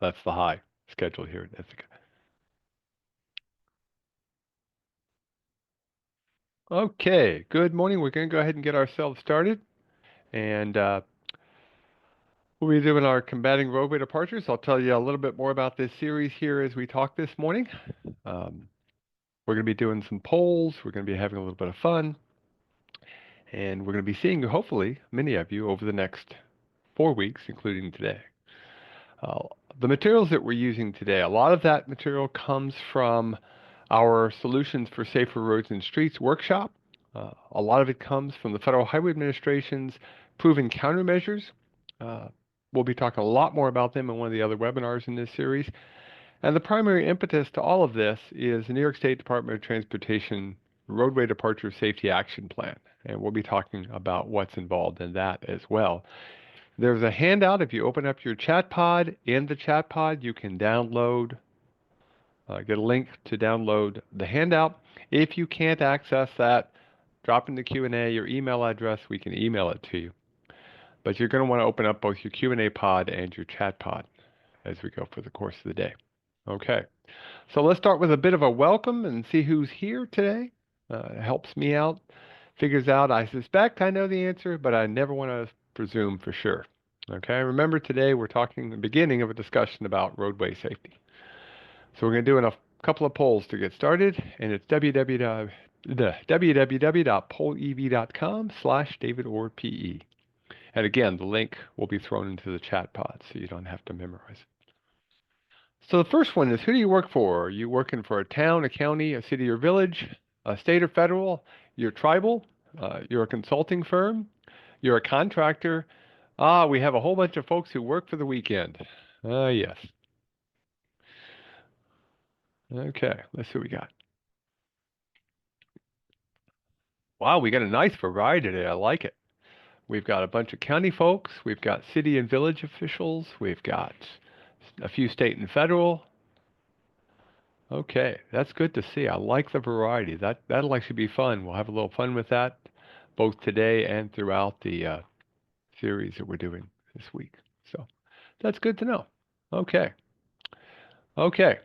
That's the high scheduled here in Ithaca. Okay, good morning. We're going to go ahead and get ourselves started. And we'll be doing our combating roadway departures. I'll tell you a little bit more about this series here as we talk this morning. Um, we're going to be doing some polls. We're going to be having a little bit of fun. And we're going to be seeing, hopefully, many of you over the next 4 weeks, including today. Uh, the materials that we're using today, a lot of that material comes from our Solutions for Safer Roads and Streets workshop. A lot of it comes from the Federal Highway Administration's proven countermeasures. Uh, we'll be talking a lot more about them in one of the other webinars in this series. And the primary impetus to all of this is the New York State Department of Transportation Roadway Departure Safety Action Plan. And we'll be talking about what's involved in that as well. There's a handout. If you open up your chat pod, in the chat pod, you can download, get a link to download the handout. If you can't access that, drop in the Q&A your email address. We can email it to you. But you're going to want to open up both your Q&A pod and your chat pod as we go for the course of the day. Okay, so let's start with a bit of a welcome and see who's here today. It helps me out, figures out, I suspect I know the answer, but I never want to presume for sure. Okay, remember today we're talking the beginning of a discussion about roadway safety. So we're going to do a couple of polls to get started, and it's www.pollev.com/DavidOrPE. And again, the link will be thrown into the chat pod, so you don't have to memorize it. So the first one is, who do you work for? Are you working for a town, a county, a city or village, a state or federal? You're tribal? You're a consulting firm? You're a contractor? We have a whole bunch of folks who work for the weekend. Yes. Okay, let's see what we got. Wow, we got a nice variety today. I like it. We've got a bunch of county folks. We've got city and village officials. We've got a few state and federal. Okay, that's good to see. I like the variety. That'll actually be fun. We'll have a little fun with that, both today and throughout the series that we're doing this week. So that's good to know. Okay. Okay.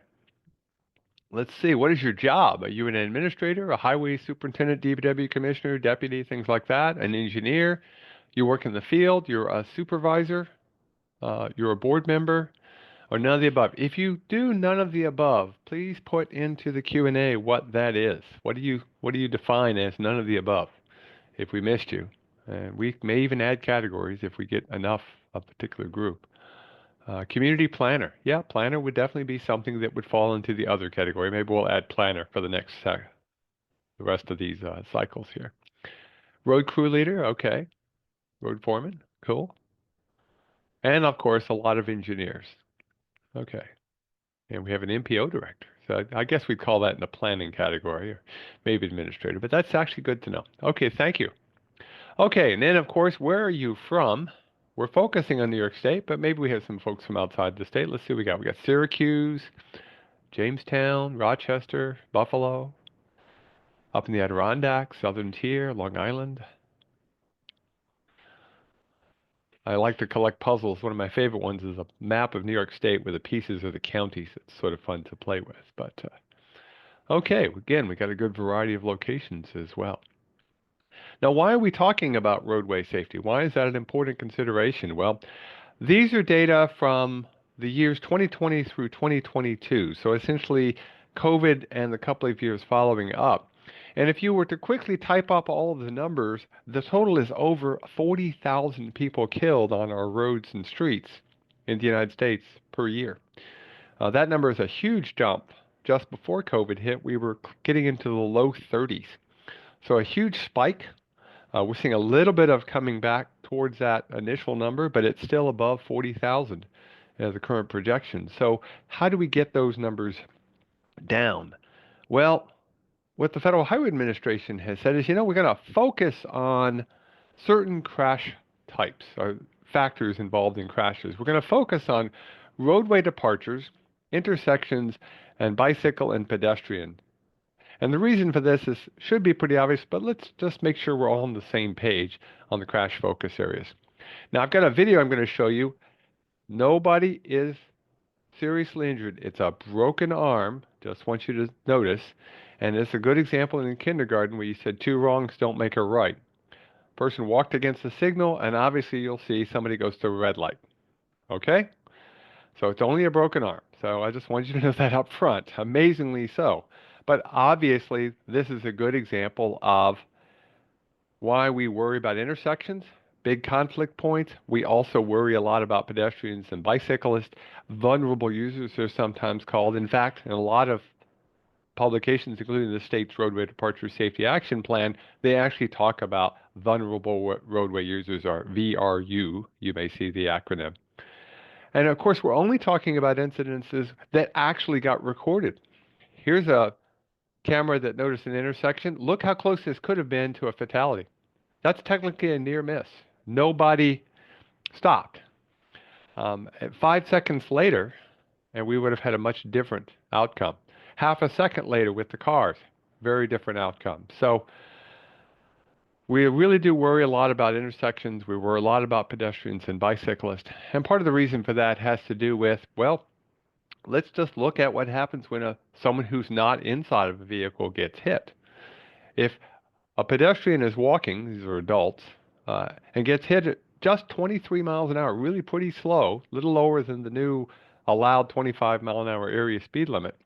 Let's see. What is your job? Are you an administrator, a highway superintendent, DPW commissioner, deputy, things like that? An engineer? You work in the field? You're a supervisor? You're a board member? Or none of the above? If you do none of the above, please put into the Q&A what that is. What do you define as none of the above? If we missed you, and we may even add categories if we get enough of a particular group. Community planner. Yeah, planner would definitely be something that would fall into the other category. Maybe we'll add planner for the rest of these cycles here. Road crew leader. Okay. Road foreman. Cool. And of course, a lot of engineers. Okay. And we have an MPO director. So I guess we'd call that in the planning category, or maybe administrator, but that's actually good to know. Okay, thank you. Okay, and then of course, where are you from? We're focusing on New York State, but maybe we have some folks from outside the state. Let's see what we got. We got Syracuse, Jamestown, Rochester, Buffalo, up in the Adirondacks, Southern Tier, Long Island. I like to collect puzzles. One of my favorite ones is a map of New York State where the pieces are the counties. It's sort of fun to play with. But okay, again, we got a good variety of locations as well. Now, why are we talking about roadway safety? Why is that an important consideration? Well, these are data from the years 2020 through 2022. So essentially, COVID and the couple of years following up. And if you were to quickly type up all of the numbers, the total is over 40,000 people killed on our roads and streets in the United States per year. That number is a huge jump. Just before COVID hit, we were getting into the low 30s. So a huge spike. We're seeing a little bit of coming back towards that initial number, but it's still above 40,000 as the current projection. So how do we get those numbers down? Well, what the Federal Highway Administration has said is, we're going to focus on certain crash types or factors involved in crashes. We're going to focus on roadway departures, intersections, and bicycle and pedestrian. And the reason for this should be pretty obvious, but let's just make sure we're all on the same page on the crash focus areas. Now, I've got a video I'm going to show you. Nobody is seriously injured. It's a broken arm. Just want you to notice. And it's a good example in kindergarten where you said two wrongs don't make a right. Person walked against the signal, and obviously you'll see somebody goes through a red light. Okay? So it's only a broken arm. So I just wanted you to know that up front. Amazingly so. But obviously, this is a good example of why we worry about intersections, big conflict points. We also worry a lot about pedestrians and bicyclists. Vulnerable users are sometimes called. In fact, in a lot of publications, including the state's Roadway Departure Safety Action Plan, they actually talk about vulnerable roadway users, or VRU. You may see the acronym. And of course, we're only talking about incidences that actually got recorded. Here's a camera that noticed an intersection. Look how close this could have been to a fatality. That's technically a near miss. Nobody stopped. 5 seconds later, and we would have had a much different outcome. Half a second later with the cars, very different outcome. So we really do worry a lot about intersections. We worry a lot about pedestrians and bicyclists. And part of the reason for that has to do with, well, let's just look at what happens when someone who's not inside of a vehicle gets hit. If a pedestrian is walking, these are adults, and gets hit at just 23 miles an hour, really pretty slow, a little lower than the new allowed 25 mile an hour area speed limit,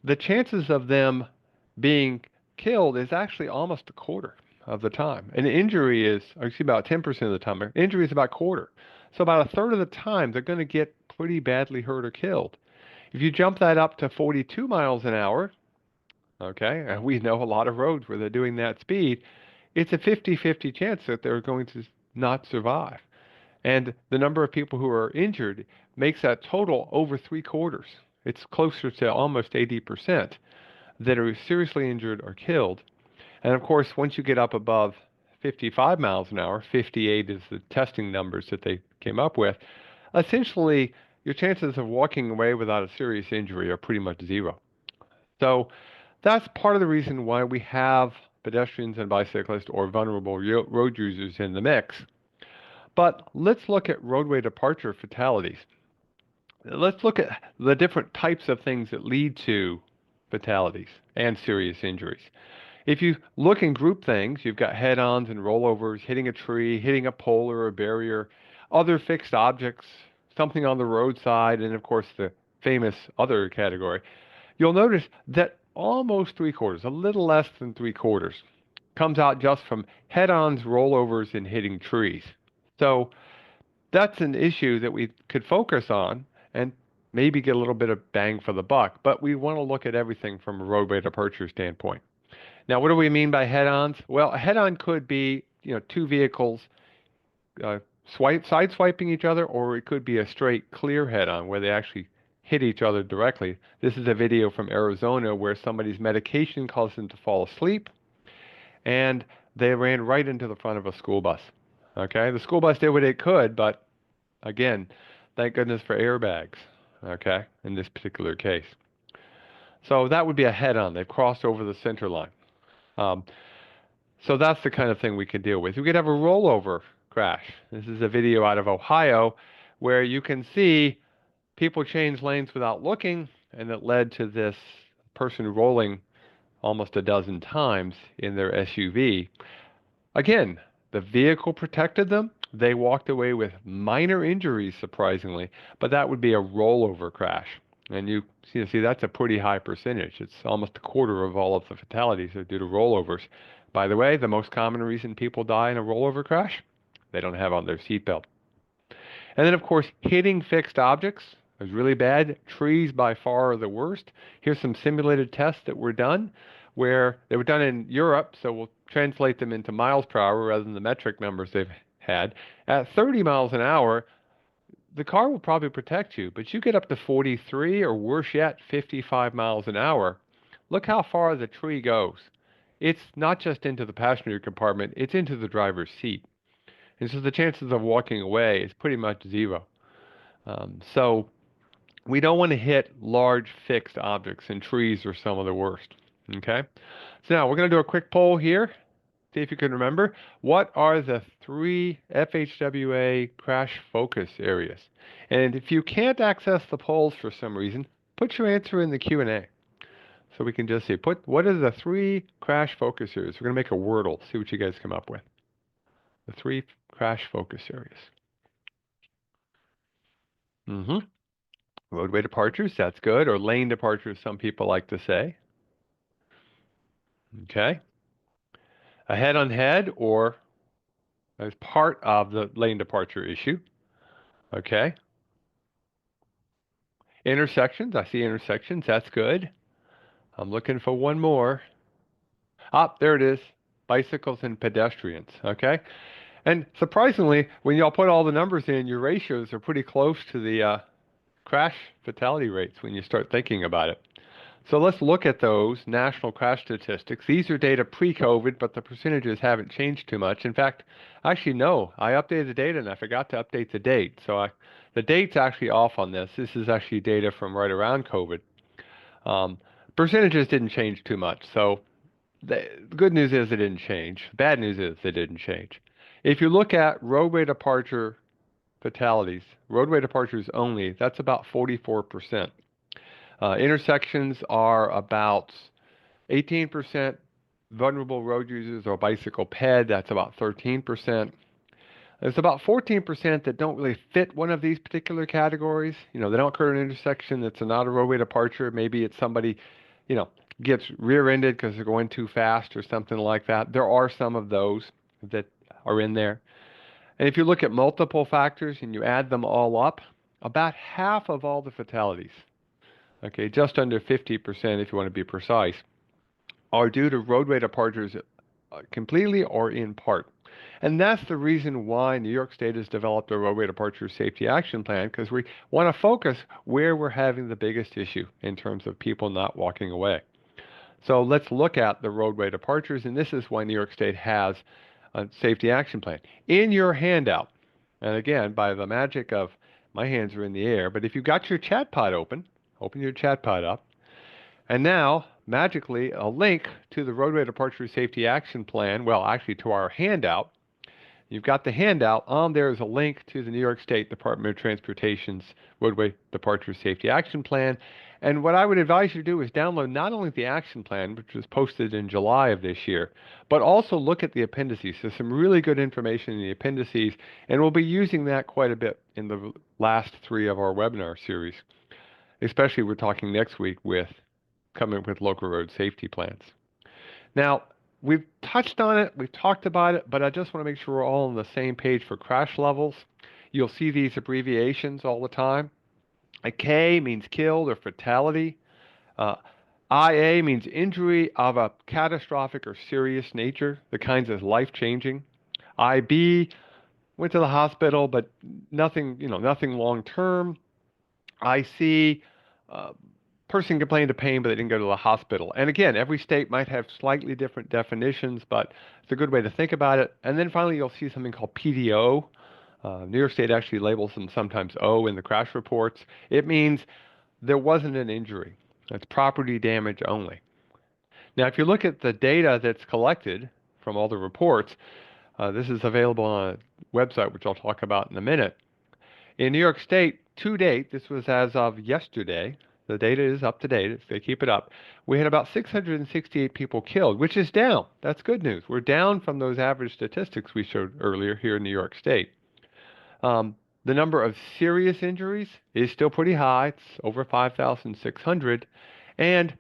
the chances of them being killed is actually almost a quarter of the time. An injury is, actually about 10% of the time, an injury is about a quarter. So about a third of the time, they're going to get pretty badly hurt or killed. If you jump that up to 42 miles an hour, okay, and we know a lot of roads where they're doing that speed, it's a 50-50 chance that they're going to not survive. And the number of people who are injured makes that total over three-quarters. It's closer to almost 80% that are seriously injured or killed. And of course, once you get up above 55 miles an hour, 58 is the testing numbers that they came up with, essentially your chances of walking away without a serious injury are pretty much zero. So that's part of the reason why we have pedestrians and bicyclists or vulnerable road users in the mix. But let's look at roadway departure fatalities. Let's look at the different types of things that lead to fatalities and serious injuries. If you look and group things, you've got head-ons and rollovers, hitting a tree, hitting a pole or a barrier, other fixed objects, something on the roadside, and of course the famous other category. You'll notice that almost three-quarters, a little less than three-quarters, comes out just from head-ons, rollovers, and hitting trees. So that's an issue that we could focus on and maybe get a little bit of bang for the buck, but we want to look at everything from a roadway departure standpoint. Now, what do we mean by head-ons? Well, a head-on could be, two vehicles side-swiping each other, or it could be a straight, clear head-on where they actually hit each other directly. This is a video from Arizona where somebody's medication caused them to fall asleep, and they ran right into the front of a school bus. Okay, the school bus did what it could, but again, thank goodness for airbags, okay, in this particular case. So that would be a head-on. They've crossed over the center line. So that's the kind of thing we could deal with. We could have a rollover crash. This is a video out of Ohio where you can see people change lanes without looking, and it led to this person rolling almost a dozen times in their SUV. Again, the vehicle protected them. They walked away with minor injuries, surprisingly, but that would be a rollover crash. And you see that's a pretty high percentage. It's almost a quarter of all of the fatalities are due to rollovers. By the way, the most common reason people die in a rollover crash, they don't have on their seatbelt. And then, of course, hitting fixed objects is really bad. Trees by far are the worst. Here's some simulated tests that were done where they were done in Europe, so we'll translate them into miles per hour rather than the metric numbers they've had. At 30 miles an hour, the car will probably protect you, but you get up to 43 or worse yet, 55 miles an hour. Look how far the tree goes. It's not just into the passenger compartment, it's into the driver's seat. And so the chances of walking away is pretty much zero. So we don't want to hit large fixed objects, and trees are some of the worst. Okay? So now we're going to do a quick poll here. See if you can remember. What are the three FHWA crash focus areas? And if you can't access the polls for some reason, put your answer in the Q&A so we can just see. What are the three crash focus areas? We're going to make a Wordle, see what you guys come up with. The three crash focus areas. Mm-hmm. Roadway departures, that's good. Or lane departures, some people like to say. Okay. A head-on-head or as part of the lane departure issue. Okay. Intersections, I see intersections, that's good. I'm looking for one more. Ah, there it is. Bicycles and pedestrians, okay? And surprisingly, when y'all put all the numbers in, your ratios are pretty close to the crash fatality rates when you start thinking about it. So let's look at those national crash statistics. These are data pre-COVID, but the percentages haven't changed too much. In fact, actually, no, I updated the data and I forgot to update the date. The date's actually off on this. This is actually data from right around COVID. Um, Percentages didn't change too much. So the good news is they didn't change. Bad news is they didn't change. If you look at roadway departure fatalities, roadway departures only, that's about 44%. Intersections are about 18%. Vulnerable road users or bicycle ped, that's about 13%. There's about 14% that don't really fit one of these particular categories. You know, they don't occur in an intersection that's not a roadway departure. Maybe it's somebody, you know, gets rear-ended because they're going too fast or something like that. There are some of those that are in there. And if you look at multiple factors and you add them all up, about half of all the fatalities, okay, just under 50% if you want to be precise, are due to roadway departures completely or in part. And that's the reason why New York State has developed a roadway departure safety action plan, because we want to focus where we're having the biggest issue in terms of people not walking away. So let's look at the roadway departures, and this is why New York State has a safety action plan. In your handout, and again, by the magic of my hands are in the air, but if you've got your chat pod open, open your chat pod up, and now, magically, a link to the Roadway Departure Safety Action Plan, well, actually to our handout. You've got the handout. On there is a link to the New York State Department of Transportation's Roadway Departure Safety Action Plan. And what I would advise you to do is download not only the action plan, which was posted in July of this year, but also look at the appendices. There's some really good information in the appendices, and we'll be using that quite a bit in the last three of our webinar series. Especially we're talking next week with coming with local road safety plans. Now, we've touched on it, we've talked about it, but I just want to make sure we're all on the same page for crash levels. You'll see these abbreviations all the time. A K means killed or fatality. Uh, IA means injury of a catastrophic or serious nature, the kinds that's life-changing. IB, went to the hospital, but nothing, nothing long-term. IC, person complained of pain, but they didn't go to the hospital. And again, every state might have slightly different definitions, but it's a good way to think about it. And then finally, you'll see something called PDO. New York State actually labels them sometimes O in the crash reports. It means there wasn't an injury. It's property damage only. Now, if you look at the data that's collected from all the reports, this is available on a website, which I'll talk about in a minute. In New York State, to date, this was as of yesterday, the data is up to date, they keep it up, we had about 668 people killed, which is down. That's good news. We're down from those average statistics we showed earlier here in New York State. The number of serious injuries is still pretty high. It's over 5,600. And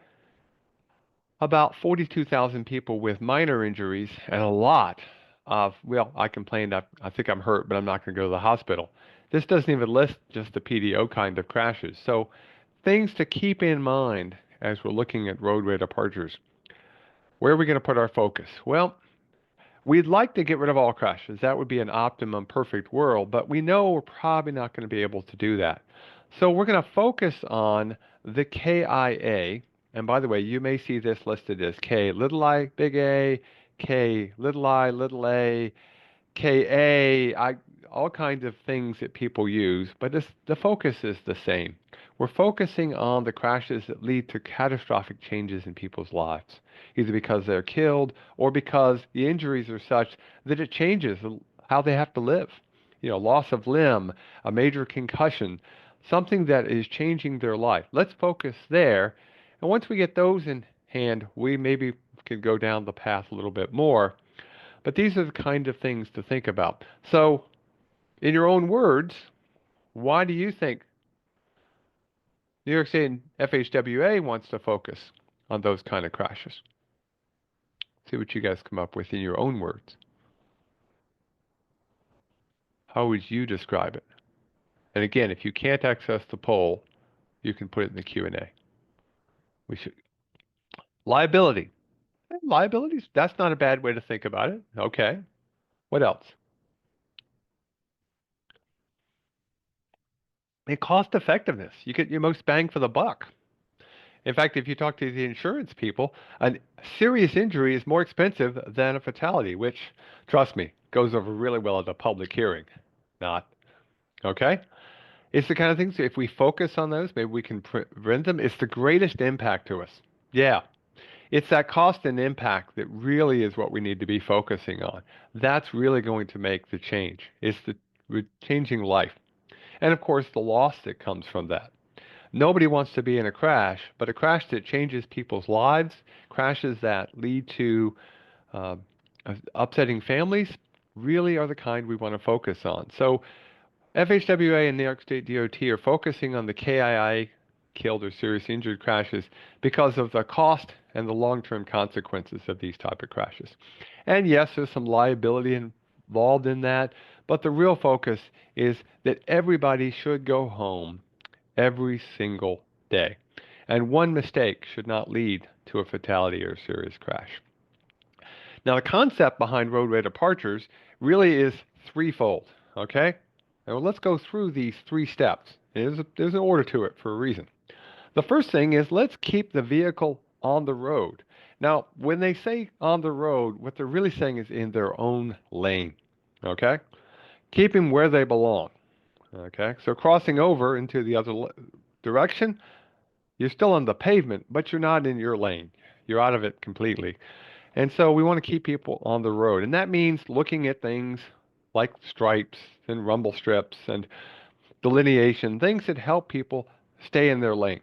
about 42,000 people with minor injuries and a lot of, well, I complained, I think I'm hurt, but I'm not going to go to the hospital. This doesn't even list just the PDO kind of crashes. So things to keep in mind as we're looking at roadway departures. Where are we going to put our focus? Well, we'd like to get rid of all crashes. That would be an optimum perfect world, but we know we're probably not going to be able to do that. So we're going to focus on the KIA. And by the way, you may see this listed as K little I big A, K little I little a, KA. all kinds of things that people use, but the focus is the same. We're focusing on the crashes that lead to catastrophic changes in people's lives, either because they're killed or because the injuries are such that it changes how they have to live. Loss of limb, a major concussion, something that is changing their life. Let's focus there. And once we get those in hand, we maybe can go down the path a little bit more. But these are the kind of things to think about. So, in your own words, why do you think New York State and FHWA wants to focus on those kind of crashes? See what you guys come up with in your own words. How would you describe it? And again, if you can't access the poll, you can put it in the Q&A. We should liability. Liabilities, that's not a bad way to think about it. Okay. What else? And cost effectiveness. You get your most bang for the buck. In fact, if you talk to the insurance people, a serious injury is more expensive than a fatality, which, trust me, goes over really well at a public hearing. Not. Okay? It's the kind of things, if we focus on those, maybe we can prevent them. It's the greatest impact to us. Yeah. It's that cost and impact that really is what we need to be focusing on. That's really going to make the change. It's the changing life. And of course, the loss that comes from that. Nobody wants to be in a crash, but a crash that changes people's lives, crashes that lead to uh, upsetting families, really are the kind we want to focus on. So FHWA and New York State DOT are focusing on the KII, killed or seriously injured crashes, because of the cost and the long-term consequences of these type of crashes. And yes, there's some liability involved in that, but the real focus is that everybody should go home every single day. And one mistake should not lead to a fatality or a serious crash. Now, the concept behind roadway departures really is threefold, okay? Now, let's go through these three steps. There's an order to it for a reason. The first thing is let's keep the vehicle on the road. Now, when they say on the road, what they're really saying is in their own lane, okay? Keep them where they belong. Okay, so crossing over into the other direction, you're still on the pavement, but you're not in your lane. You're out of it completely. And so we want to keep people on the road. And that means looking at things like stripes and rumble strips and delineation, things that help people stay in their lane.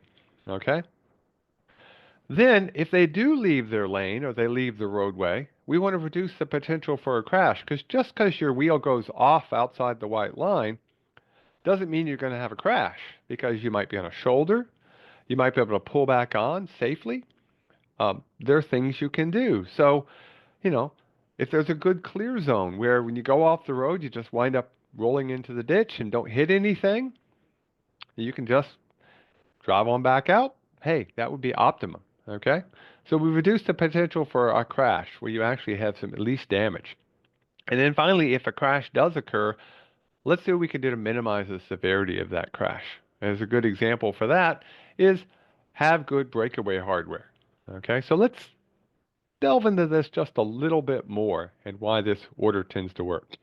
Okay? Then, if they do leave their lane or they leave the roadway, we want to reduce the potential for a crash because just because your wheel goes off outside the white line doesn't mean you're going to have a crash because you might be on a shoulder. You might be able to pull back on safely. There are things you can do. So, you know, if there's a good clear zone where when you go off the road, you just wind up rolling into the ditch and don't hit anything, you can just drive on back out. Hey, that would be optimum. Okay? So we reduce the potential for a crash where you actually have some at least damage. And then finally, if a crash does occur, let's see what we can do to minimize the severity of that crash. As a good example for that is have good breakaway hardware. Okay, so let's delve into this just a little bit more and why this order tends to work.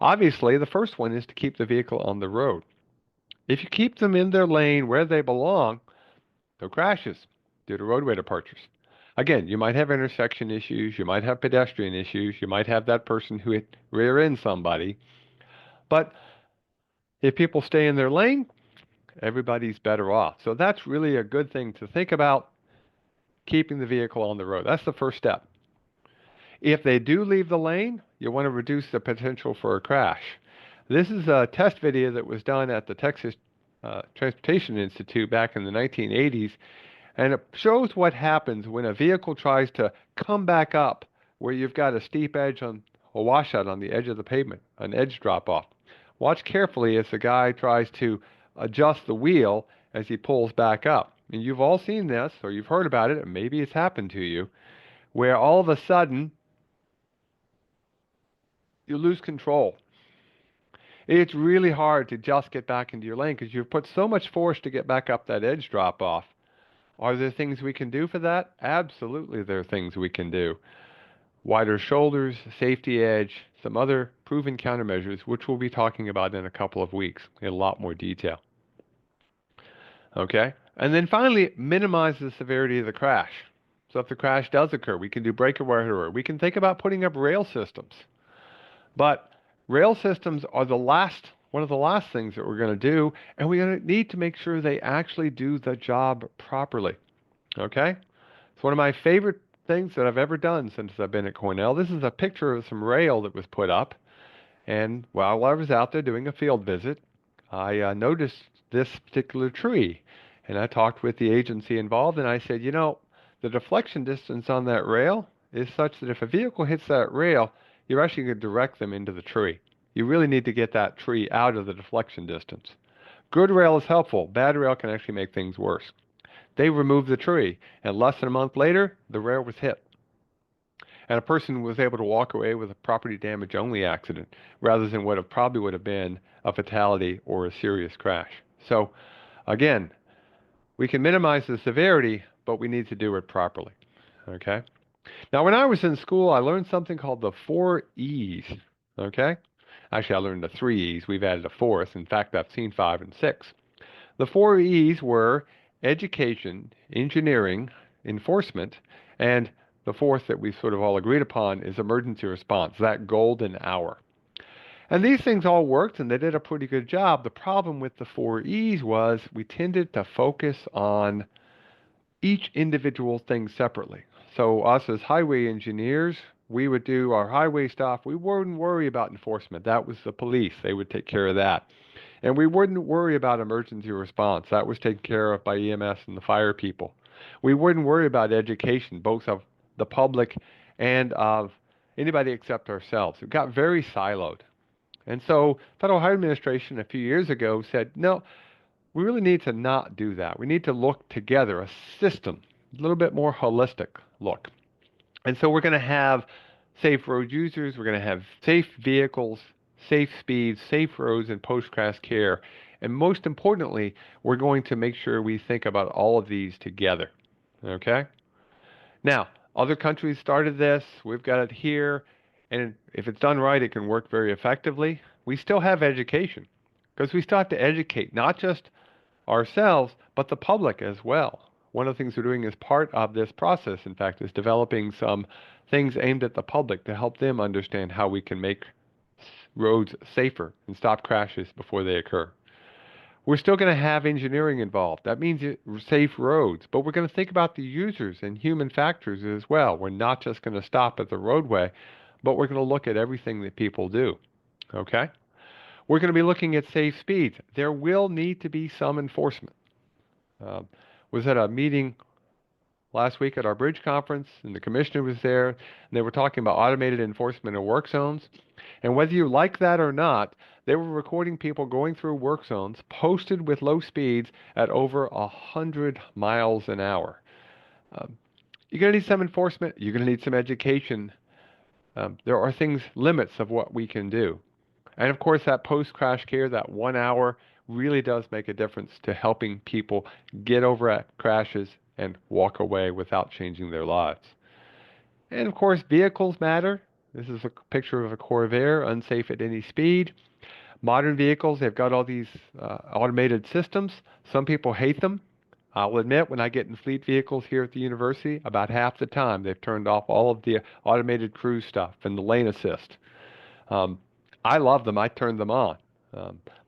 Obviously, the first one is to keep the vehicle on the road. If you keep them in their lane where they belong, no crashes due to roadway departures. Again, you might have intersection issues, you might have pedestrian issues, you might have that person who hit rear end somebody, but if people stay in their lane, everybody's better off. So that's really a good thing to think about, keeping the vehicle on the road. That's the first step. If they do leave the lane, you want to reduce the potential for a crash. This is a test video that was done at the Texas Transportation Institute back in the 1980s, and it shows what happens when a vehicle tries to come back up where you've got a steep edge on a washout on the edge of the pavement, an edge drop off. Watch carefully as the guy tries to adjust the wheel as he pulls back up. And you've all seen this, or you've heard about it, and maybe it's happened to you, where all of a sudden you lose control. It's really hard to just get back into your lane because you've put so much force to get back up that edge drop off. Are there things we can do for that? Absolutely, there are things we can do. Wider shoulders, safety edge, some other proven countermeasures, which we'll be talking about in a couple of weeks in a lot more detail. Okay? And then finally, minimize the severity of the crash. So if the crash does occur, we can do break-away. We can think about putting up rail systems. But rail systems are one of the last things that we're going to do, and we're going to need to make sure they actually do the job properly. Okay? It's one of my favorite things that I've ever done since I've been at Cornell. This is a picture of some rail that was put up. And while I was out there doing a field visit, I noticed this particular tree. And I talked with the agency involved, and I said, you know, the deflection distance on that rail is such that if a vehicle hits that rail, you're actually going to direct them into the tree. You really need to get that tree out of the deflection distance. Good rail is helpful. Bad rail can actually make things worse. They removed the tree, and less than a month later, the rail was hit. And a person was able to walk away with a property damage only accident rather than what probably would have been a fatality or a serious crash. So again, we can minimize the severity, but we need to do it properly. Okay? Now, when I was in school, I learned something called the 4 E's. Okay? Actually, I learned the 3 E's. We've added a fourth. In fact, I've seen 5 and 6. The 4 E's were education, engineering, enforcement, and the fourth that we sort of all agreed upon is emergency response, that golden hour. And these things all worked, and they did a pretty good job. The problem with the 4 E's was we tended to focus on each individual thing separately. So us as highway engineers, we would do our highway stuff. We wouldn't worry about enforcement. That was the police. They would take care of that. And we wouldn't worry about emergency response. That was taken care of by EMS and the fire people. We wouldn't worry about education, both of the public and of anybody except ourselves. It got very siloed. And so Federal Highway Administration a few years ago said, no, we really need to not do that. We need to look together, a system, a little bit more holistic look. And so we're going to have safe road users, we're going to have safe vehicles, safe speeds, safe roads, and post-crash care. And most importantly, we're going to make sure we think about all of these together. Okay? Now, other countries started this. We've got it here. And if it's done right, it can work very effectively. We still have education because we still have to educate not just ourselves, but the public as well. One of the things we're doing as part of this process, in fact, is developing some things aimed at the public to help them understand how we can make roads safer and stop crashes before they occur. We're still going to have engineering involved. That means safe roads, but we're going to think about the users and human factors as well. We're not just going to stop at the roadway, but we're going to look at everything that people do. Okay? We're going to be looking at safe speeds. There will need to be some enforcement. Was at a meeting last week at our bridge conference, and the commissioner was there, and they were talking about automated enforcement of work zones. And whether you like that or not, they were recording people going through work zones posted with low speeds at over 100 miles an hour. You're going to need some enforcement. You're going to need some education. There are limits of what we can do. And of course, that post-crash care, that 1 hour, really does make a difference to helping people get over crashes and walk away without changing their lives. And of course, vehicles matter. This is a picture of a Corvair, unsafe at any speed. Modern vehicles, they've got all these automated systems. Some people hate them. I'll admit, when I get in fleet vehicles here at the university, about half the time they've turned off all of the automated cruise stuff and the lane assist. I love them. I turn them on.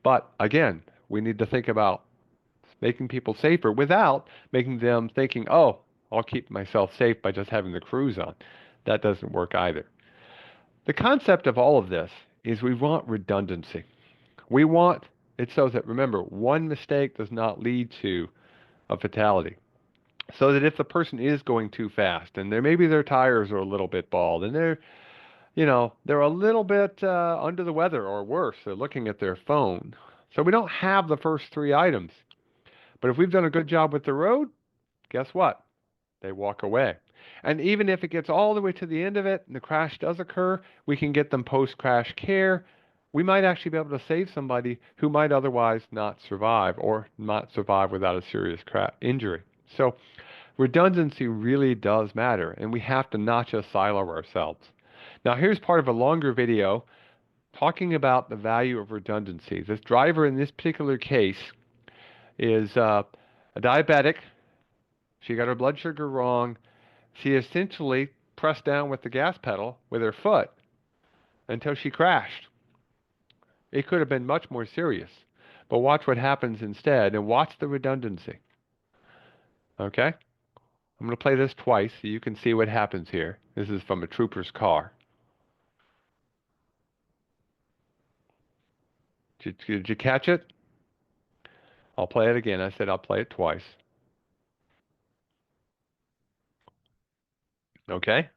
But again, we need to think about making people safer without making them thinking, oh, I'll keep myself safe by just having the cruise on. That doesn't work either. The concept of all of this is we want redundancy. We want it so that, remember, one mistake does not lead to a fatality. So that if the person is going too fast and maybe their tires are a little bit bald and they're a little bit under the weather or worse, they're looking at their phone. So we don't have the first 3 items. But if we've done a good job with the road, guess what? They walk away. And even if it gets all the way to the end of it and the crash does occur, we can get them post-crash care. We might actually be able to save somebody who might otherwise not survive or not survive without a serious injury. So redundancy really does matter, and we have to not just silo ourselves. Now here's part of a longer video talking about the value of redundancy. This driver in this particular case is a diabetic. She got her blood sugar wrong. She essentially pressed down with the gas pedal with her foot until she crashed. It could have been much more serious. But watch what happens instead and watch the redundancy. Okay? I'm going to play this twice so you can see what happens here. This is from a trooper's car. Did you catch it? I'll play it again. I said I'll play it twice. Okay?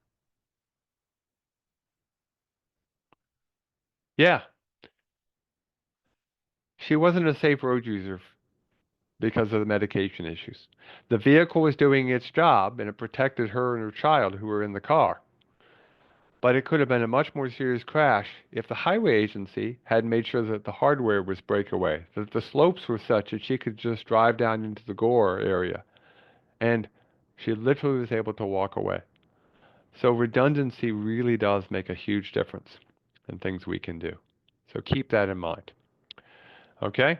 Yeah. She wasn't a safe road user because of the medication issues. The vehicle was doing its job and it protected her and her child who were in the car. But it could have been a much more serious crash if the highway agency had made sure that the hardware was breakaway, that the slopes were such that she could just drive down into the gore area. And she literally was able to walk away. So redundancy really does make a huge difference in things we can do. So keep that in mind. Okay?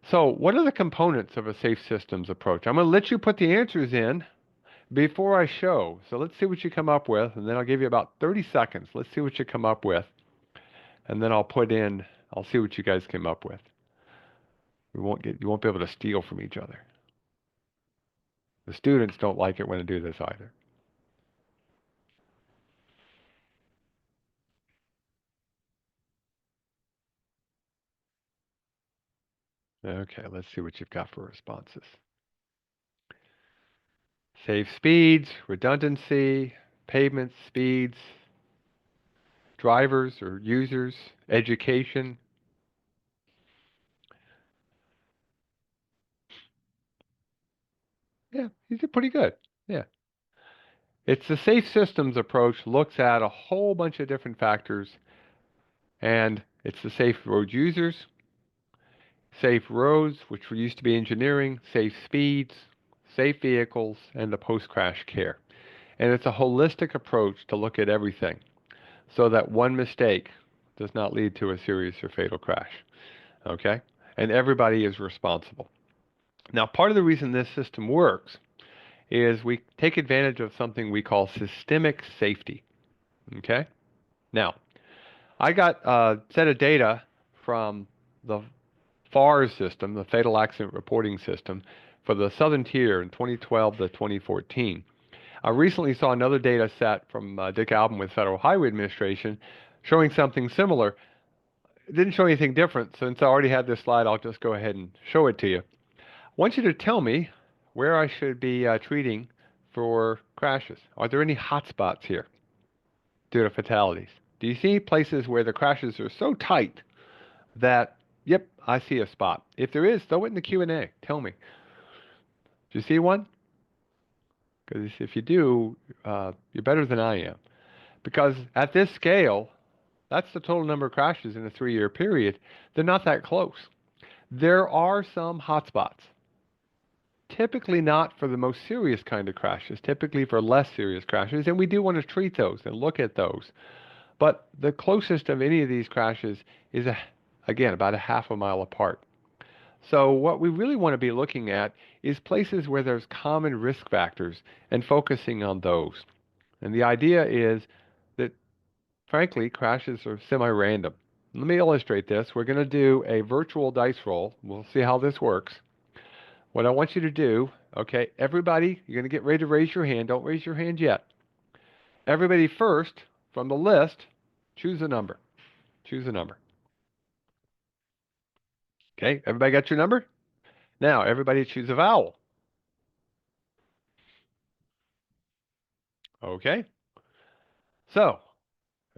So what are the components of a safe systems approach? I'm going to let you put the answers in before I show. So let's see what you come up with, and then I'll give you about 30 seconds. Let's see what you come up with, and then I'll see what you guys came up with. You won't be able to steal from each other. The students don't like it when I do this either. Okay, let's see what you've got for responses. Safe speeds, redundancy, pavement speeds, drivers or users, education. Yeah, you did pretty good. Yeah. It's the safe systems approach, looks at a whole bunch of different factors, and it's the safe road users, safe roads, which used to be engineering, safe speeds, safe vehicles, and the post-crash care. And it's a holistic approach to look at everything so that one mistake does not lead to a serious or fatal crash. Okay? And everybody is responsible. Now, part of the reason this system works is we take advantage of something we call systemic safety. Okay? Now, I got a set of data from the FARS system, the Fatal Accident Reporting System, for the Southern Tier in 2012 to 2014. I recently saw another data set from Dick Albin with Federal Highway Administration showing something similar. It didn't show anything different. Since I already had this slide, I'll just go ahead and show it to you. I want you to tell me where I should be treating for crashes. Are there any hot spots here due to fatalities? Do you see places where the crashes are so tight that, yep, I see a spot? If there is, throw it in the Q&A. Tell me. Do you see one? Because if you do, you're better than I am. Because at this scale, that's the total number of crashes in a 3-year period. They're not that close. There are some hotspots. Typically not for the most serious kind of crashes, typically for less serious crashes, and we do want to treat those and look at those. But the closest of any of these crashes is, again, about a half a mile apart. So what we really want to be looking at is places where there's common risk factors and focusing on those. And the idea is that, frankly, crashes are semi-random. Let me illustrate this. We're going to do a virtual dice roll. We'll see how this works. What I want you to do, okay, everybody, you're going to get ready to raise your hand. Don't raise your hand yet. Everybody first, from the list, choose a number. Choose a number. Okay, everybody got your number? Now, everybody choose a vowel. Okay, so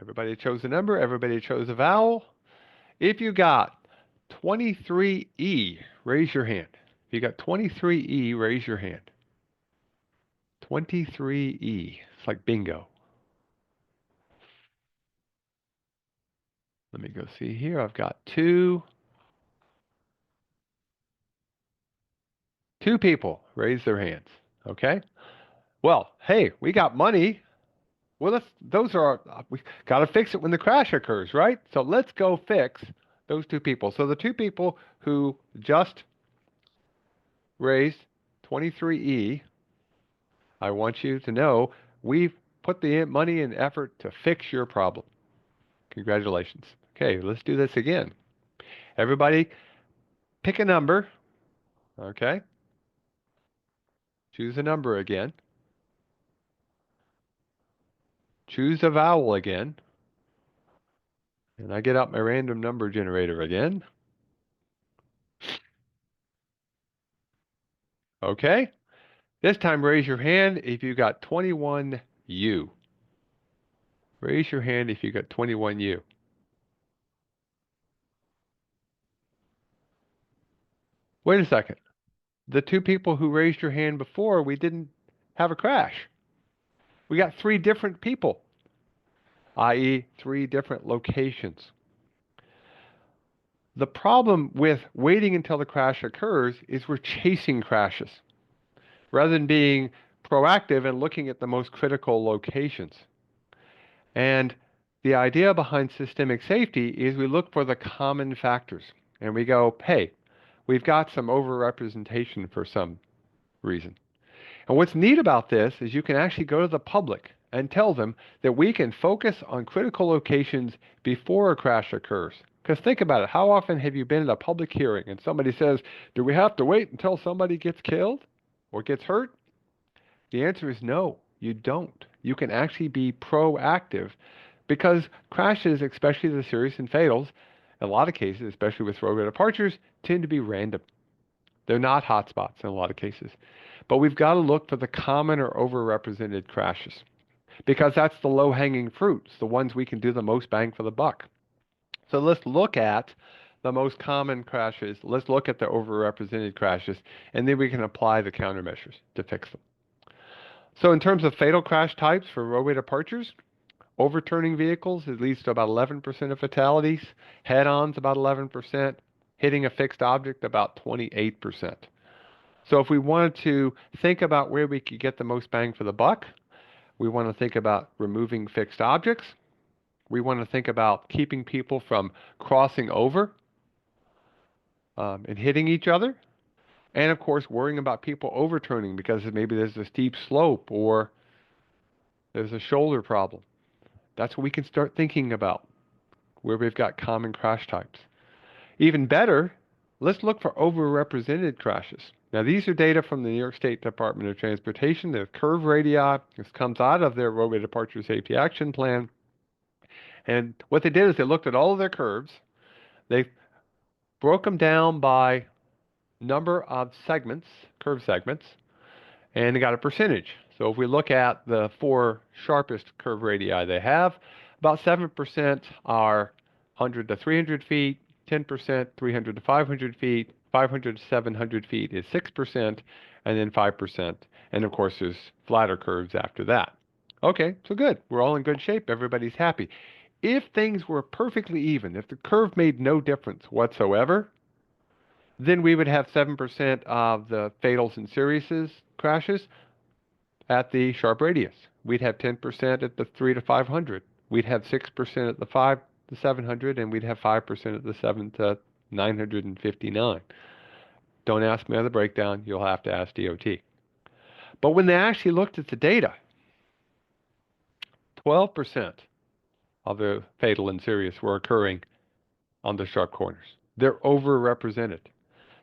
everybody chose a number. Everybody chose a vowel. If you got 23E, raise your hand. If you got 23E, raise your hand. 23E. It's like bingo. Let me go see here. I've got two people raise their hands. Okay. Well, hey, we got money. Well, those are, we got to fix it when the crash occurs, right? So let's go fix those two people. So the two people who just raised 23E, I want you to know we've put the money and effort to fix your problem. Congratulations. Okay, let's do this again. Everybody pick a number, okay? Choose a number again. Choose a vowel again. And I get out my random number generator again. Okay? This time raise your hand if you got 21U. Raise your hand if you got 21U. Wait a second. The two people who raised your hand before, we didn't have a crash. We got three different people, i.e. three different locations. The problem with waiting until the crash occurs is we're chasing crashes rather than being proactive and looking at the most critical locations. And the idea behind systemic safety is we look for the common factors and we go, hey, we've got some overrepresentation for some reason. And what's neat about this is you can actually go to the public and tell them that we can focus on critical locations before a crash occurs. Because think about it, how often have you been at a public hearing and somebody says, do we have to wait until somebody gets killed or gets hurt? The answer is no, you don't. You can actually be proactive because crashes, especially the serious and fatals, in a lot of cases, especially with roadway departures, tend to be random. They're not hotspots in a lot of cases. But we've got to look for the common or overrepresented crashes because that's the low-hanging fruits, the ones we can do the most bang for the buck. So let's look at the most common crashes. Let's look at the overrepresented crashes, and then we can apply the countermeasures to fix them. So in terms of fatal crash types for roadway departures, overturning vehicles, it leads to about 11% of fatalities. Head-ons, about 11%. Hitting a fixed object, about 28%. So if we wanted to think about where we could get the most bang for the buck, we want to think about removing fixed objects. We want to think about keeping people from crossing over and hitting each other. And of course, worrying about people overturning because maybe there's a steep slope or there's a shoulder problem. That's what we can start thinking about where we've got common crash types. Even better, let's look for overrepresented crashes. Now, these are data from the New York State Department of Transportation. The curve radii. This comes out of their Roadway Departure Safety Action Plan. And what they did is they looked at all of their curves. They broke them down by number of segments, curve segments, and they got a percentage. So if we look at the four sharpest curve radii they have, about 7% are 100 to 300 feet, 10% 300 to 500 feet, 500 to 700 feet is 6%, and then 5%. And of course, there's flatter curves after that. Okay, so good. We're all in good shape. Everybody's happy. If things were perfectly even, if the curve made no difference whatsoever, then we would have 7% of the fatals and serious crashes at the sharp radius. We'd have 10% at the 3 to 500. We'd have 6% at the 5 to 700, and we'd have 5% at the 7 to 959. Don't ask me on the breakdown. You'll have to ask DOT. But when they actually looked at the data, 12% of the fatal and serious were occurring on the sharp corners. They're overrepresented.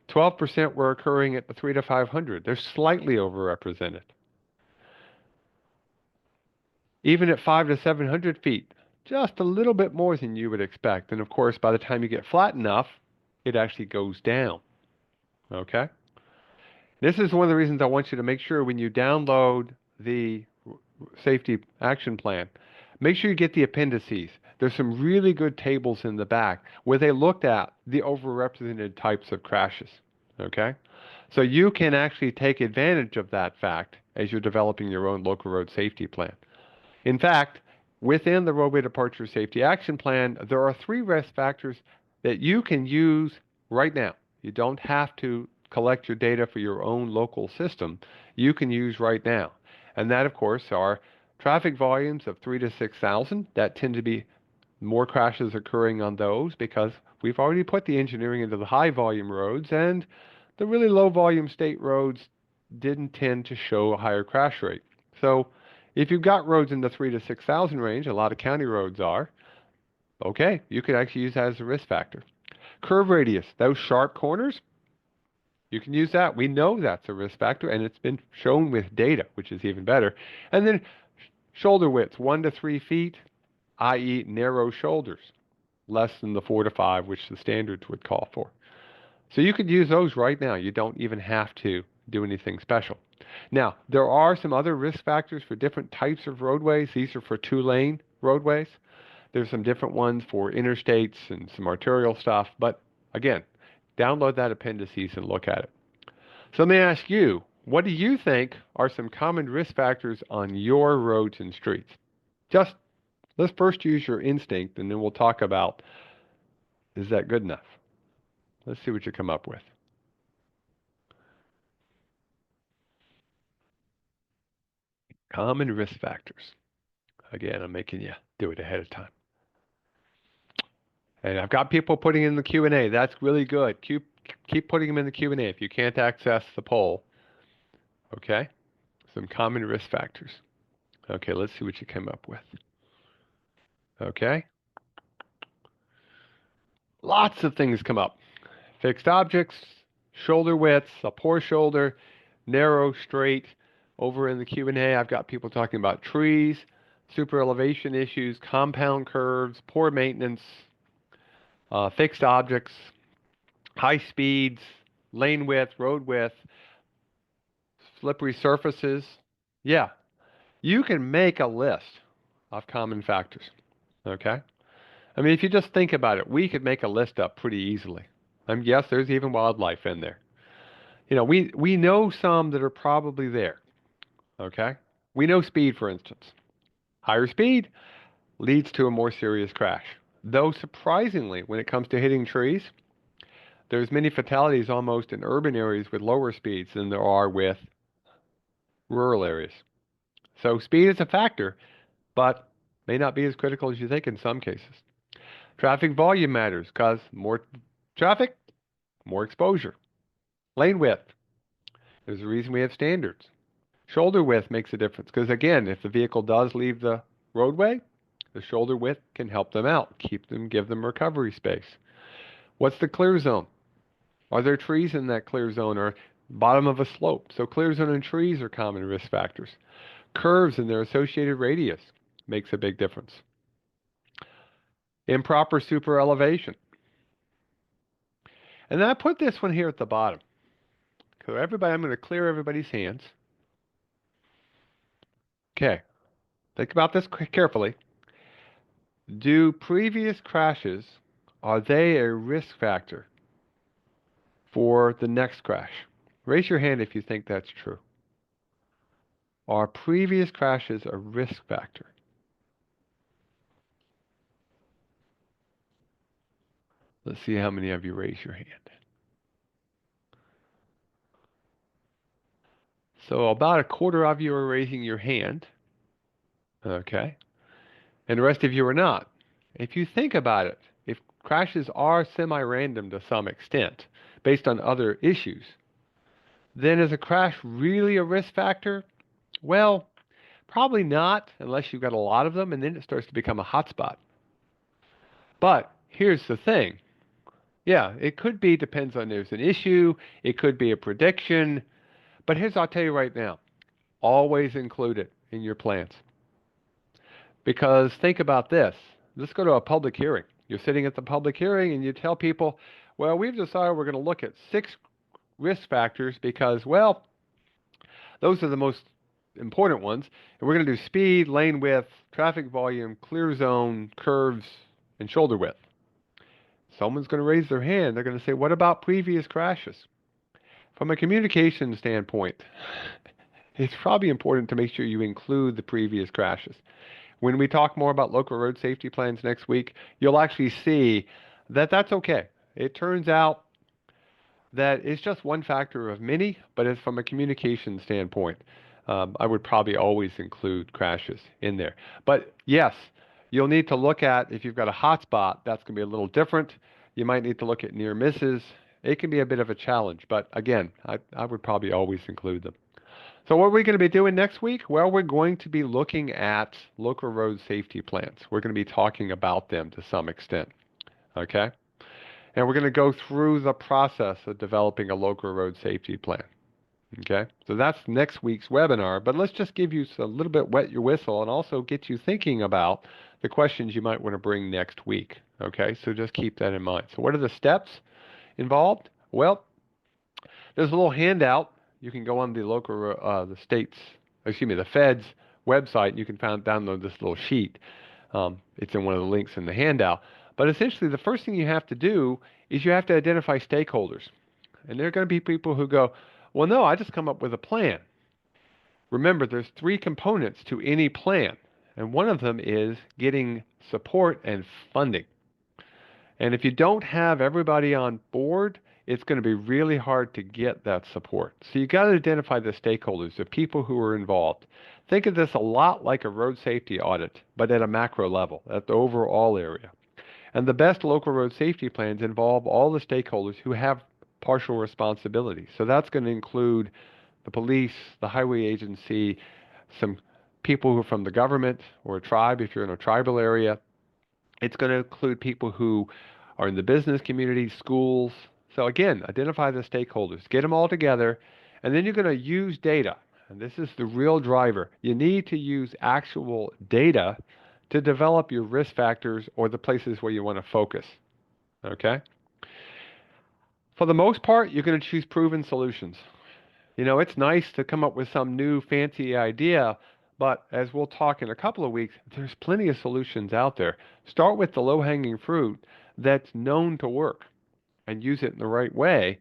12% were occurring at the 3 to 500. They're slightly overrepresented. Even at 5 to 700 feet, just a little bit more than you would expect. And of course, by the time you get flat enough, it actually goes down. Okay? This is one of the reasons I want you to make sure when you download the safety action plan, make sure you get the appendices. There's some really good tables in the back where they looked at the overrepresented types of crashes. Okay? So you can actually take advantage of that fact as you're developing your own local road safety plan. In fact, within the Roadway Departure Safety Action Plan, there are 3 risk factors that you can use right now. You don't have to collect your data for your own local system. You can use right now. And that, of course, are Traffic volumes of 3 to 6,000, that tend to be more crashes occurring on those because we've already put the engineering into the high volume roads, and the really low volume state roads didn't tend to show a higher crash rate. So if you've got roads in the 3 to 6,000 range, a lot of county roads are, okay, you could actually use that as a risk factor. Curve radius, those sharp corners, you can use that. We know that's a risk factor, and it's been shown with data, which is even better. And then shoulder widths, 1 to 3 feet, i.e. narrow shoulders, less than the 4 to 5, which the standards would call for. So you could use those right now. You don't even have to do anything special. Now, there are some other risk factors for different types of roadways. These are for two-lane roadways. There's some different ones for interstates and some arterial stuff. But again, download that appendices and look at it. So let me ask you, what do you think are some common risk factors on your roads and streets? Just let's first use your instinct, and then we'll talk about, is that good enough? Let's see what you come up with. Common risk factors. Again, I'm making you do it ahead of time. And I've got people putting in the Q&A. That's really good. Keep putting them in the Q&A if you can't access the poll. Okay? Some common risk factors. Okay, let's see what you came up with. Okay? Lots of things come up. Fixed objects, shoulder widths, a poor shoulder, narrow, straight. Over in the Q&A, I've got people talking about trees, super elevation issues, compound curves, poor maintenance, fixed objects, high speeds, lane width, road width, slippery surfaces. Yeah, you can make a list of common factors, okay? I mean, if you just think about it, we could make a list up pretty easily. Yes, there's even wildlife in there. You know, we know some that are probably there, okay? We know speed, for instance. Higher speed leads to a more serious crash. Though surprisingly, when it comes to hitting trees, there's many fatalities almost in urban areas with lower speeds than there are with rural areas. So speed is a factor, but may not be as critical as you think in some cases. Traffic volume matters because more traffic, more exposure. Lane width. There's a reason we have standards. Shoulder width makes a difference because, again, if the vehicle does leave the roadway, the shoulder width can help them out, give them recovery space. What's the clear zone? Are there trees in that clear zone or bottom of a slope? So clear zone and trees are common risk factors. Curves and their associated radius makes a big difference. Improper super elevation. And then I put this one here at the bottom. So everybody, I'm going to clear everybody's hands. Okay, think about this carefully. Do previous crashes, are they a risk factor for the next crash? Raise your hand if you think that's true. Are previous crashes a risk factor? Let's see how many of you raise your hand. So about a quarter of you are raising your hand. Okay. And the rest of you are not. If you think about it, if crashes are semi-random to some extent, based on other issues, then is a crash really a risk factor? Well, probably not unless you've got a lot of them, and then it starts to become a hotspot. But here's the thing. Yeah, it could be, depends on there's an issue, it could be a prediction, but I'll tell you right now, always include it in your plans. Because think about this. Let's go to a public hearing. You're sitting at the public hearing and you tell people, well, we've decided we're going to look at 6 risk factors because, well, those are the most important ones. And we're going to do speed, lane width, traffic volume, clear zone, curves, and shoulder width. Someone's going to raise their hand. They're going to say, what about previous crashes? From a communication standpoint, it's probably important to make sure you include the previous crashes. When we talk more about local road safety plans next week, you'll actually see that that's okay. It turns out that it's just one factor of many, but it's from a communication standpoint. I would probably always include crashes in there. But yes, you'll need to look at if you've got a hot spot, that's going to be a little different. You might need to look at near misses. It can be a bit of a challenge, but again, I would probably always include them. So what are we going to be doing next week? Well, we're going to be looking at local road safety plans. We're going to be talking about them to some extent, okay? And we're going to go through the process of developing a local road safety plan. Okay, so that's next week's webinar, but let's just give you a little bit wet your whistle and also get you thinking about the questions you might want to bring next week. Okay, so just keep that in mind. So what are the steps involved? Well, there's a little handout. You can go on the local, the Fed's website, and you can download this little sheet. It's in one of the links in the handout. But essentially, the first thing you have to do is you have to identify stakeholders. And there are going to be people who go, well, no, I just come up with a plan. Remember, there's three components to any plan, and one of them is getting support and funding. And if you don't have everybody on board, it's going to be really hard to get that support. So you got to identify the stakeholders, the people who are involved. Think of this a lot like a road safety audit, but at a macro level, at the overall area. And the best local road safety plans involve all the stakeholders who have partial responsibility. So that's going to include the police, the highway agency, some people who are from the government or a tribe if you're in a tribal area. It's going to include people who are in the business community, schools. So again, identify the stakeholders, get them all together, and then you're going to use data. And this is the real driver. You need to use actual data to develop your risk factors or the places where you want to focus. Okay? For the most part, you're going to choose proven solutions. You know, it's nice to come up with some new fancy idea, but as we'll talk in a couple of weeks, there's plenty of solutions out there. Start with the low-hanging fruit that's known to work and use it in the right way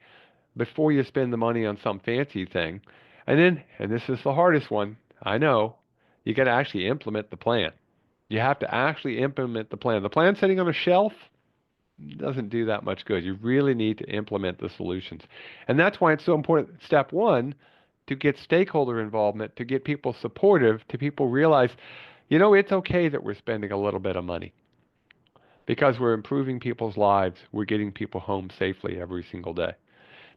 before you spend the money on some fancy thing. And then, and this is the hardest one, I know, you got to actually implement the plan. You have to actually implement the plan. The plan sitting on a shelf doesn't do that much good. You really need to implement the solutions. And that's why it's so important, step one, to get stakeholder involvement, to get people supportive, to people realize, you know, it's okay that we're spending a little bit of money because we're improving people's lives. We're getting people home safely every single day.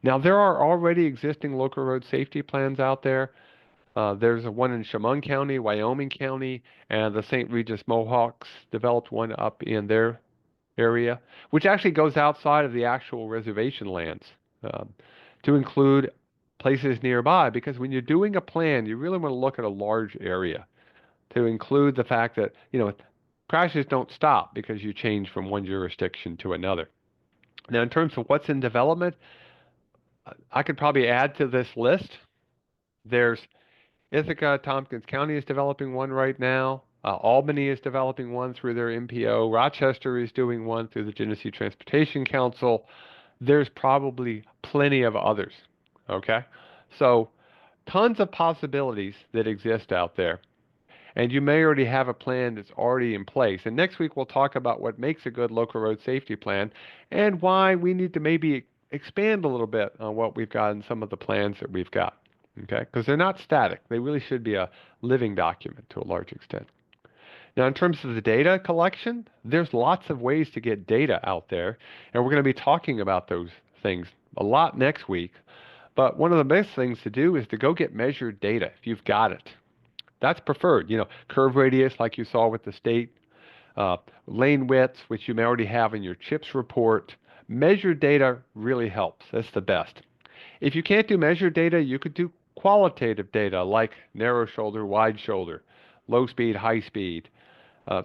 Now, there are already existing local road safety plans out there. There's one in Chemung County, Wyoming County, and the St. Regis Mohawks developed one up in their area, which actually goes outside of the actual reservation lands um, to include places nearby. Because when you're doing a plan, you really want to look at a large area to include the fact that, you know, crashes don't stop because you change from one jurisdiction to another. Now, in terms of what's in development, I could probably add to this list. There's Ithaca, Tompkins County is developing one right now. Albany is developing one through their MPO. Rochester is doing one through the Genesee Transportation Council. There's probably plenty of others. Okay? So, tons of possibilities that exist out there. And you may already have a plan that's already in place. And next week we'll talk about what makes a good local road safety plan and why we need to maybe expand a little bit on what we've got in some of the plans that we've got. Okay? Because they're not static. They really should be a living document to a large extent. Now, in terms of the data collection, there's lots of ways to get data out there, and we're going to be talking about those things a lot next week. But one of the best things to do is to go get measured data if you've got it. That's preferred. You know, curve radius, like you saw with the state, lane widths, which you may already have in your CHIPS report. Measured data really helps. That's the best. If you can't do measured data, you could do qualitative data like narrow shoulder, wide shoulder, low speed, high speed.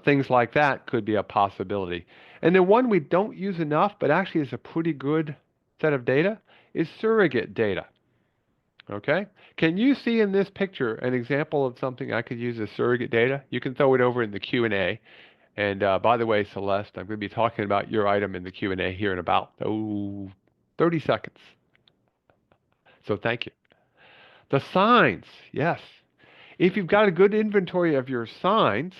Things like that could be a possibility. And then one we don't use enough, but actually is a pretty good set of data, is surrogate data. Okay? Can you see in this picture an example of something I could use as surrogate data? You can throw it over in the Q&A. And by the way, Celeste, I'm going to be talking about your item in the Q&A here in about 30 seconds. So thank you. The signs, yes. If you've got a good inventory of your signs,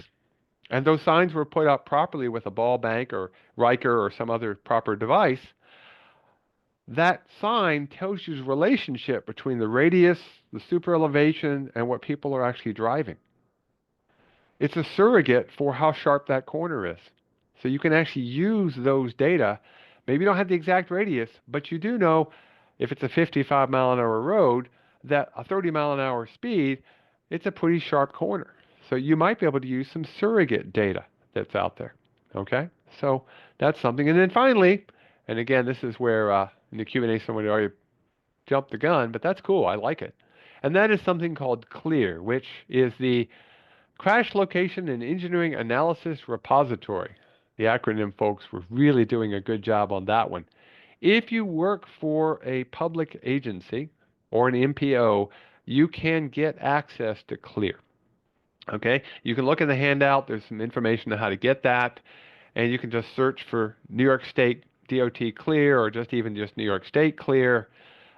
and those signs were put up properly with a ball bank or Riker or some other proper device, that sign tells you the relationship between the radius the super elevation, and what people are actually driving. It's a surrogate for how sharp that corner is. So you can actually use those data. Maybe you don't have the exact radius, but you do know if it's a 55 mile an hour road, that a 30 mile an hour speed, it's a pretty sharp corner. So you might be able to use some surrogate data that's out there. Okay? So that's something. And then finally, and again, this is where in the Q&A somebody already jumped the gun, but that's cool. I like it. And that is something called CLEAR, which is the Crash Location and Engineering Analysis Repository. The acronym folks were really doing a good job on that one. If you work for a public agency or an MPO, you can get access to CLEAR. Okay, you can look in the handout. There's some information on how to get that, and you can just search for New York State DOT CLEAR or just New York State CLEAR.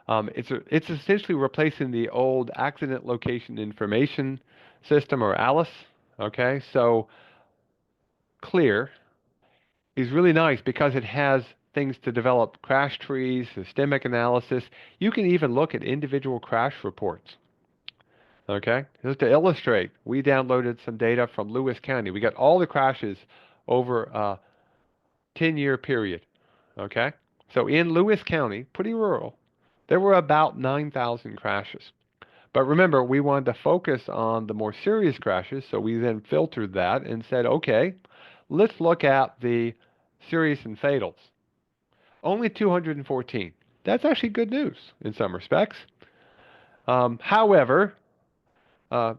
It's essentially replacing the old Accident Location Information System, or ALICE. Okay, so CLEAR is really nice because it has things to develop crash trees, systemic analysis. You can even look at individual crash reports. Okay, just to illustrate, we downloaded some data from Lewis County. We got all the crashes over a 10-year period. Okay, so in Lewis County, pretty rural, there were about 9,000 crashes. But remember, we wanted to focus on the more serious crashes, so we then filtered that and said, okay, let's look at the serious and fatals. Only 214. That's actually good news in some respects. However, uh,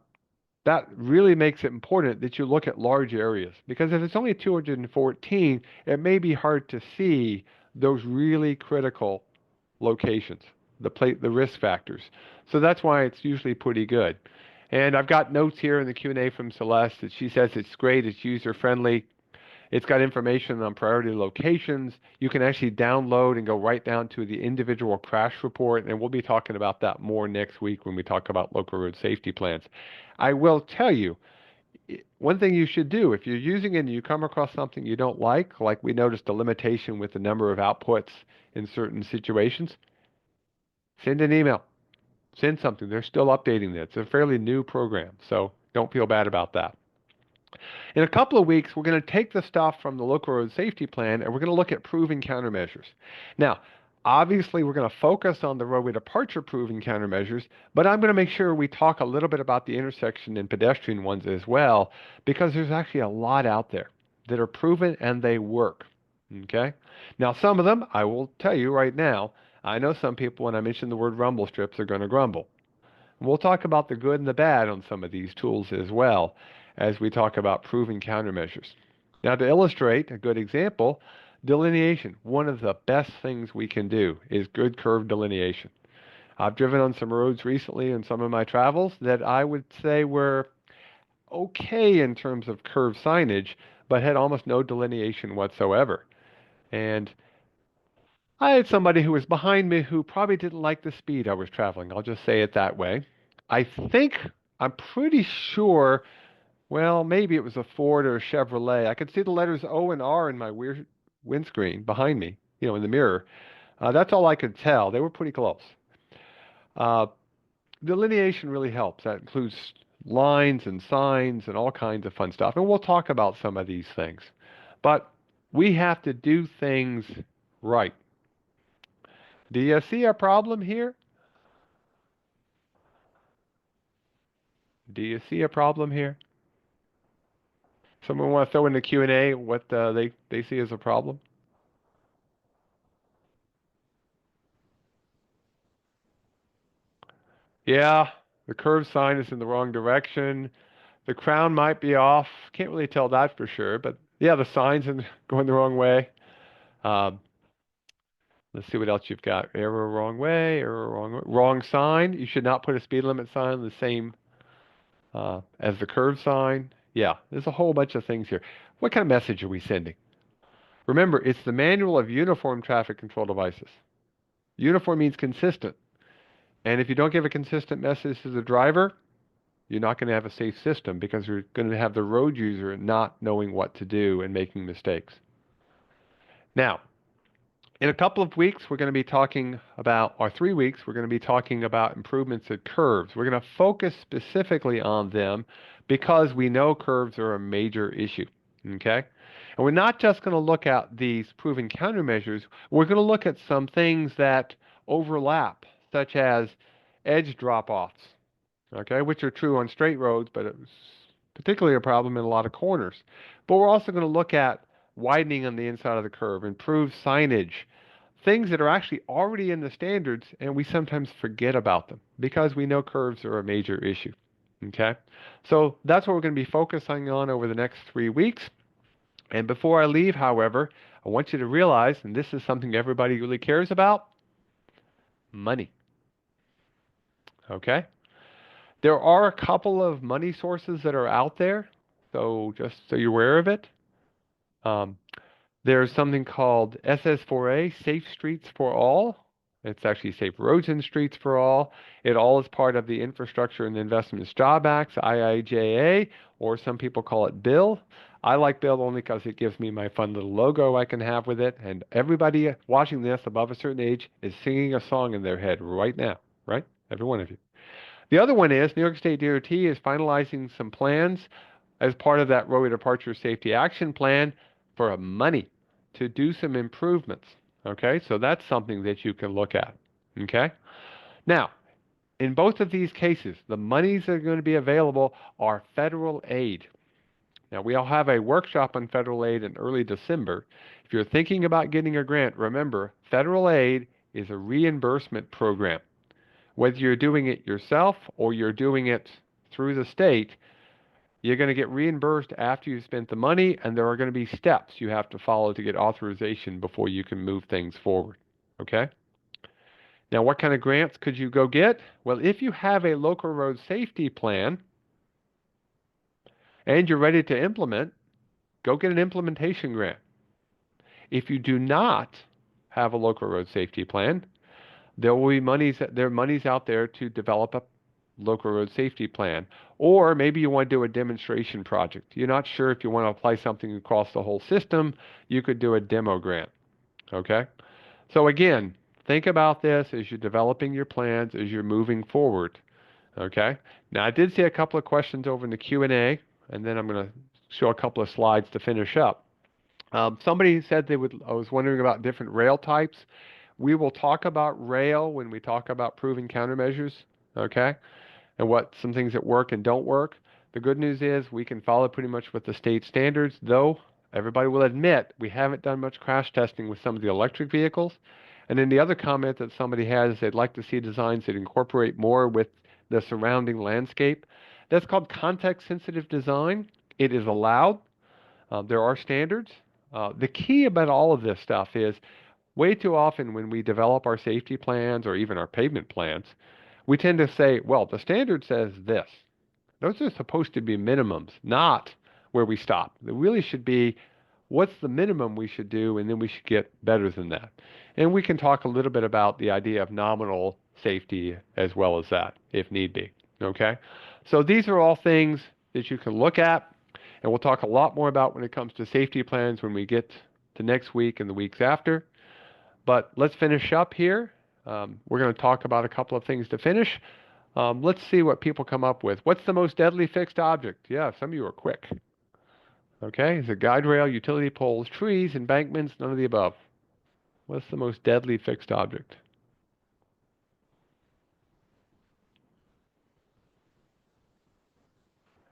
that really makes it important that you look at large areas, because if it's only 214, it may be hard to see those really critical locations, the risk factors. So that's why it's usually pretty good. And I've got notes here in the Q&A from Celeste that she says it's great, it's user friendly. It's got information on priority locations. You can actually download and go right down to the individual crash report, and we'll be talking about that more next week when we talk about local road safety plans. I will tell you, one thing you should do if you're using it and you come across something you don't like we noticed a limitation with the number of outputs in certain situations, send an email, send something. They're still updating it. It's a fairly new program, so don't feel bad about that. In a couple of weeks, we're going to take the stuff from the local road safety plan and we're going to look at proving countermeasures. Now, obviously, we're going to focus on the roadway departure proving countermeasures, but I'm going to make sure we talk a little bit about the intersection and pedestrian ones as well, because there's actually a lot out there that are proven and they work. Okay? Now, some of them, I will tell you right now, I know some people, when I mention the word rumble strips, are going to grumble. We'll talk about the good and the bad on some of these tools as well as we talk about proving countermeasures. Now, to illustrate a good example, delineation. One of the best things we can do is good curve delineation. I've driven on some roads recently in some of my travels that I would say were okay in terms of curve signage, but had almost no delineation whatsoever. And I had somebody who was behind me who probably didn't like the speed I was traveling. I'll just say it that way. I think, I'm pretty sure, well, maybe it was a Ford or a Chevrolet. I could see the letters O and R in my weird windscreen behind me, in the mirror. That's all I could tell. They were pretty close. Uh, Delineation really helps. That includes lines and signs and all kinds of fun stuff. And we'll talk about some of these things. But we have to do things right. Do you see a problem here? Do you see a problem here? Someone want to throw in the Q&A what they see as a problem? Yeah, the curve sign is in the wrong direction. The crown might be off. Can't really tell that for sure, but yeah, the sign's going the wrong way. Um, let's see what else you've got. Error wrong way, error wrong way. Wrong sign. You should not put a speed limit sign the same as the curve sign. Yeah, there's a whole bunch of things here. What kind of message are we sending? Remember, it's the Manual of Uniform Traffic Control Devices. Uniform means consistent. And if you don't give a consistent message to the driver, you're not going to have a safe system because you're going to have the road user not knowing what to do and making mistakes. Now, In a couple of weeks, we're going to be talking about, or 3 weeks, we're going to be talking about improvements at curves. We're going to focus specifically on them because we know curves are a major issue. Okay? And we're not just going to look at these proven countermeasures, we're going to look at some things that overlap, such as edge drop-offs, okay, which are true on straight roads, but it's particularly a problem in a lot of corners. But we're also going to look at widening on the inside of the curve, improved signage, things that are actually already in the standards, and we sometimes forget about them because we know curves are a major issue. Okay? So that's what we're going to be focusing on over the next 3 weeks. And before I leave, however, I want you to realize, and this is something everybody really cares about, money. Okay? There are a couple of money sources that are out there, so just so you're aware of it. Um, there's something called SS4A, Safe Streets for All. It's actually Safe Roads and Streets for All. It all is part of the Infrastructure and Investments Job Act, IIJA, or some people call it BILL. I like BILL only because it gives me my fun little logo I can have with it, and everybody watching this above a certain age is singing a song in their head right now, right? Every one of you. The other one is New York State DOT is finalizing some plans as part of that Roadway Departure Safety Action Plan for money to do some improvements. Okay, so that's something that you can look at. Okay, now in both of these cases, the monies that are going to be available are federal aid. Now we'll have a workshop on federal aid in early December. If you're thinking about getting a grant, remember federal aid is a reimbursement program. Whether you're doing it yourself or you're doing it through the state, you're going to get reimbursed after you've spent the money, and there are going to be steps you have to follow to get authorization before you can move things forward. Okay? Now, what kind of grants could you go get? Well, if you have a local road safety plan and you're ready to implement, go get an implementation grant. If you do not have a local road safety plan, there will be monies out there to develop a local road safety plan. Or maybe you want to do a demonstration project. You're not sure if you want to apply something across the whole system, you could do a demo grant. Okay? So again, think about this as you're developing your plans, as you're moving forward. Okay? Now I did see a couple of questions over in the Q&A, and then I'm going to show a couple of slides to finish up. Somebody said I was wondering about different rail types. We will talk about rail when we talk about proving countermeasures, okay? And what some things that work and don't work. The good news is we can follow pretty much with the state standards, though everybody will admit we haven't done much crash testing with some of the electric vehicles. And then the other comment that somebody has, they'd like to see designs that incorporate more with the surrounding landscape. That's called context-sensitive design. It is allowed. There are standards. The key about all of this stuff is way too often when we develop our safety plans or even our pavement plans, we tend to say, well, the standard says this. Those are supposed to be minimums, not where we stop. It really should be what's the minimum we should do, and then we should get better than that. And we can talk a little bit about the idea of nominal safety as well as that, if need be. Okay? So these are all things that you can look at, and we'll talk a lot more about when it comes to safety plans when we get to next week and the weeks after. But let's finish up here. We're going to talk about a couple of things to finish. Let's see what people come up with. What's the most deadly fixed object? Yeah, some of you are quick. Okay, is it guide rail, utility poles, trees, embankments, none of the above? What's the most deadly fixed object?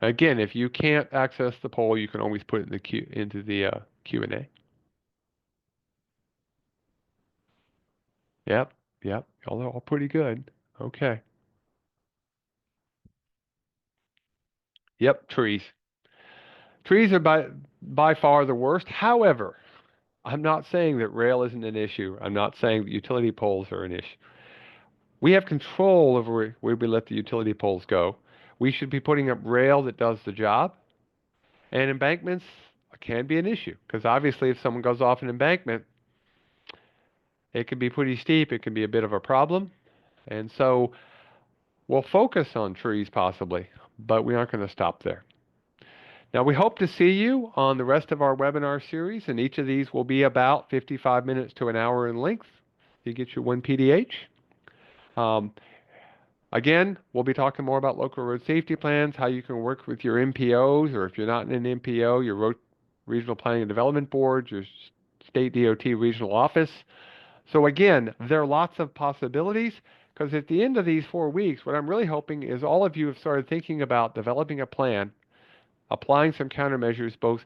Again, if you can't access the poll, you can always put it in the into the Q&A. Yep, yep, y'all are all pretty good. Okay. Yep, trees. Trees are by far the worst. However, I'm not saying that rail isn't an issue. I'm not saying that utility poles are an issue. We have control over where we let the utility poles go. We should be putting up rail that does the job. And embankments can be an issue because obviously if someone goes off an embankment, it can be pretty steep. It can be a bit of a problem. And so we'll focus on trees possibly, but we aren't going to stop there. Now, we hope to see you on the rest of our webinar series, and each of these will be about 55 minutes to an hour in length. You get your one PDH. Um, Again, we'll be talking more about local road safety plans, how you can work with your MPOs, or if you're not in an MPO, your road regional planning and development board, your state DOT regional office. So again, there are lots of possibilities because at the end of these 4 weeks, what I'm really hoping is all of you have started thinking about developing a plan, applying some countermeasures both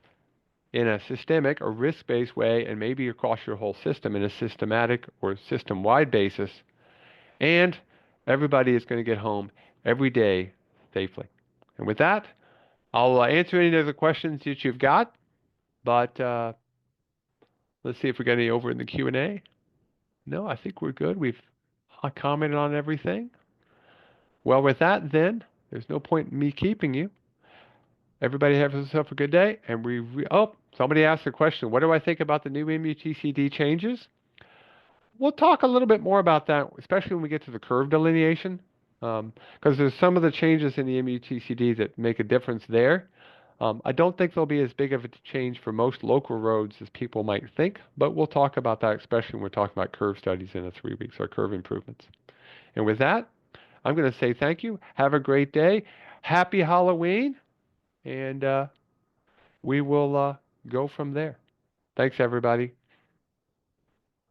in a systemic or risk-based way and maybe across your whole system in a systematic or system-wide basis. And everybody is going to get home every day safely. And with that, I'll answer any of the questions that you've got, but let's see if we got any over in the Q&A. No, I think we're good. We've commented on everything. Well, with that, then, there's no point in me keeping you. Everybody have yourself a good day. And oh, somebody asked a question. What do I think about the new MUTCD changes? We'll talk a little bit more about that, especially when we get to the curve delineation, because there's some of the changes in the MUTCD that make a difference there. I don't think there'll be as big of a change for most local roads as people might think, but we'll talk about that, especially when we're talking about curve studies in the 3 weeks or curve improvements. And with that, I'm going to say thank you. Have a great day. Happy Halloween, and we will go from there. Thanks, everybody.